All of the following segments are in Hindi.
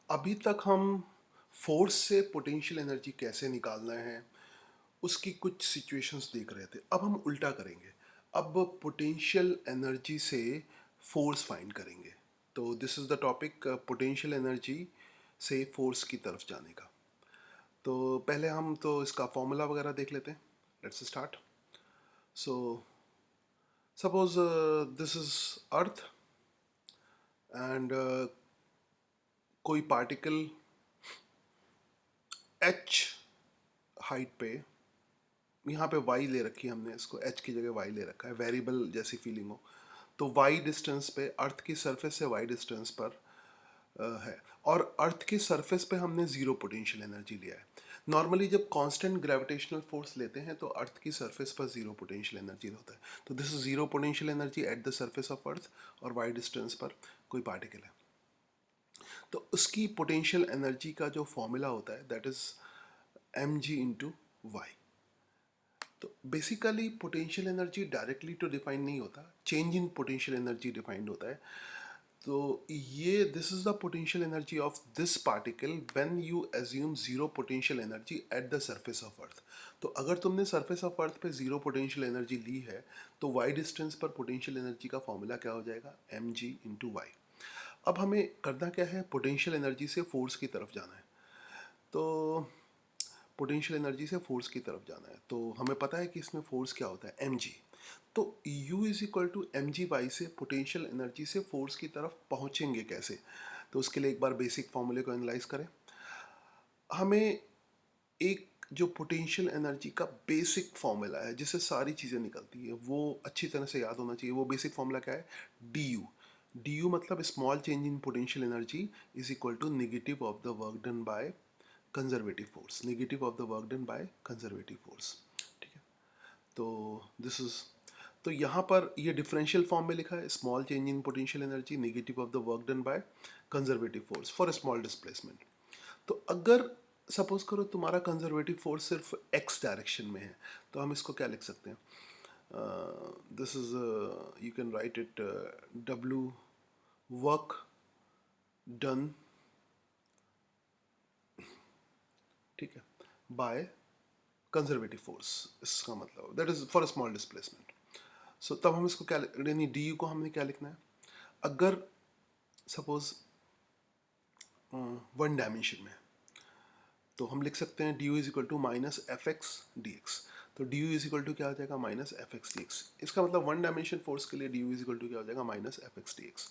अभी तक हम फोर्स से पोटेंशियल एनर्जी कैसे निकालना है उसकी कुछ सिचुएशंस देख रहे थे। अब हम उल्टा करेंगे। अब पोटेंशियल एनर्जी से फोर्स फाइंड करेंगे। तो this is the topic, potential energy से फोर्स की तरफ जाने का। तो पहले हम तो इसका फॉर्मूला वगैरह देख लेते हैं। Let's start. So suppose this is earth and कोई पार्टिकल h हाइट पे, यहाँ पे y ले रखी है हमने, इसको h की जगह y ले रखा है, वेरिएबल जैसी फीलिंग हो। तो y डिस्टेंस पे, अर्थ की सरफेस से y डिस्टेंस पर है, और अर्थ के सरफेस पे हमने ज़ीरो पोटेंशियल एनर्जी लिया है। नॉर्मली जब कांस्टेंट ग्रेविटेशनल फोर्स लेते हैं तो अर्थ की सरफेस पर ज़ीरो पोटेंशियल एनर्जी होता है। तो this is zero potential energy at the surface of अर्थ, और y डिस्टेंस पर कोई पार्टिकल है। तो उसकी पोटेंशियल एनर्जी का जो फॉर्मूला होता है that is mg into Y. तो बेसिकली पोटेंशियल एनर्जी डायरेक्टली तो डिफाइन नहीं होता, change in potential energy defined होता है। तो ये this is the potential energy of this particle when you assume zero potential energy at the surface of earth. तो अगर तुमने सरफेस ऑफ अर्थ पे जीरो पोटेंशियल एनर्जी ली है तो वाई डिस्टेंस पर पोटेंशियल एनर्जी का फॉर्मूला क्या हो जाएगा, एम जी इंटू वाई। अब हमें करना क्या है, पोटेंशियल एनर्जी से फोर्स की तरफ जाना है। तो पोटेंशियल एनर्जी से फोर्स की तरफ जाना है, तो हमें पता है कि इसमें फोर्स क्या होता है, एम जी। तो U is equal to M G Y से पोटेंशियल एनर्जी से फोर्स की तरफ पहुंचेंगे कैसे। तो उसके लिए एक बार बेसिक फॉर्मूले को एनालाइज करें। हमें एक जो पोटेंशियल एनर्जी का बेसिक फॉर्मूला है जिससे सारी चीज़ें निकलती है वो अच्छी तरह से याद होना चाहिए। वो बेसिक फॉर्मूला क्या है, डी यू। डी यू मतलब small change in potential energy is equal to negative of the work done by conservative force, negative of the work done by conservative force. ठीक है। तो दिस इज, तो यहाँ पर ये डिफरेंशियल फॉर्म में लिखा है, small change in potential energy negative of the work done by conservative force for small displacement. तो अगर सपोज करो तुम्हारा कंजर्वेटिव फोर्स सिर्फ एक्स डायरेक्शन में है तो हम इसको क्या लिख सकते हैं, this is, you can write it W work done, ठीक है, बाय कंजर्वेटिव फोर्स। इसका मतलब that is for small displacement. So तब हम इसको क्या, यानी डी यू को हमने क्या लिखना है, अगर सपोज वन डायमेंशन में, तो हम लिख सकते हैं D U is equal to minus F X D X. तो D U is equal to क्या हो जाएगा, minus F X D X. इसका मतलब वन डायमेंशन फोर्स के लिए D U is equal to क्या हो जाएगा, minus F X D X.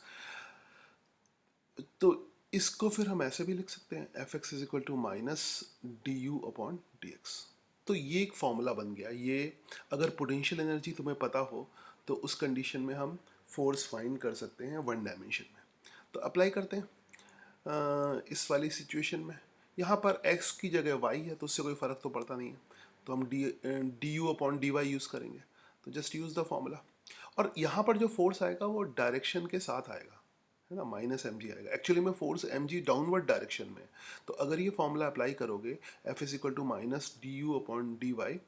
तो इसको फिर हम ऐसे भी लिख सकते हैं, F X is equal to minus D U upon D X. तो ये एक फॉर्मूला बन गया। ये अगर पोटेंशियल एनर्जी तुम्हें पता हो तो उस कंडीशन में हम फोर्स फाइंड कर सकते हैं वन डायमेंशन में। तो अप्लाई करते हैं इस वाली सिचुएशन में। यहाँ पर x की जगह y है तो उससे कोई फ़र्क तो पड़ता नहीं है, तो हम D U upon D Y use करेंगे। तो जस्ट यूज़ द फॉर्मूला, और यहाँ पर जो फोर्स आएगा वो डायरेक्शन के साथ आएगा, है ना, माइनस एम जी आएगा। एक्चुअली में force M G downward direction में है। तो अगर ये फॉर्मूला अप्लाई करोगे, F is equal to minus D U upon D Y,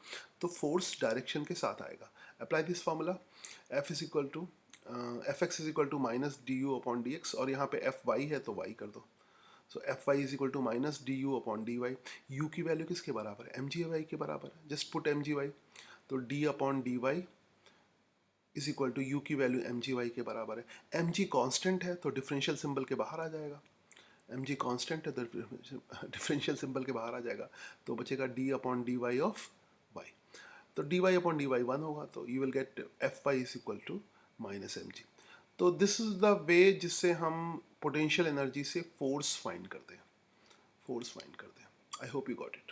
तो फोर्स डायरेक्शन के साथ आएगा। Apply this formula, F is equal to F X is equal to minus D U upon D X, और यहाँ पे एफ वाई है तो वाई कर दो। So F Y is equal to minus D U upon D Y. U की वैल्यू किसके बराबर है, एम जी वाई के बराबर है, just put M G Y. तो D upon D Y is equal to U की वैल्यू एम जी वाई के बराबर है। एम जी कॉन्स्टेंट है तो डिफरेंशियल सिंबल के बाहर आ जाएगा, एम जी कॉन्स्टेंट है तो डिफरेंशियल सिंबल के बाहर आ जाएगा। तो बचेगा D upon D Y of Y. तो D Y upon D Y one होगा, तो you will get F Y is equal to minus M G. तो दिस इज द वे जिससे हम पोटेंशियल एनर्जी से फोर्स फाइंड करते हैं, फोर्स फाइंड करते हैं। I hope you got it.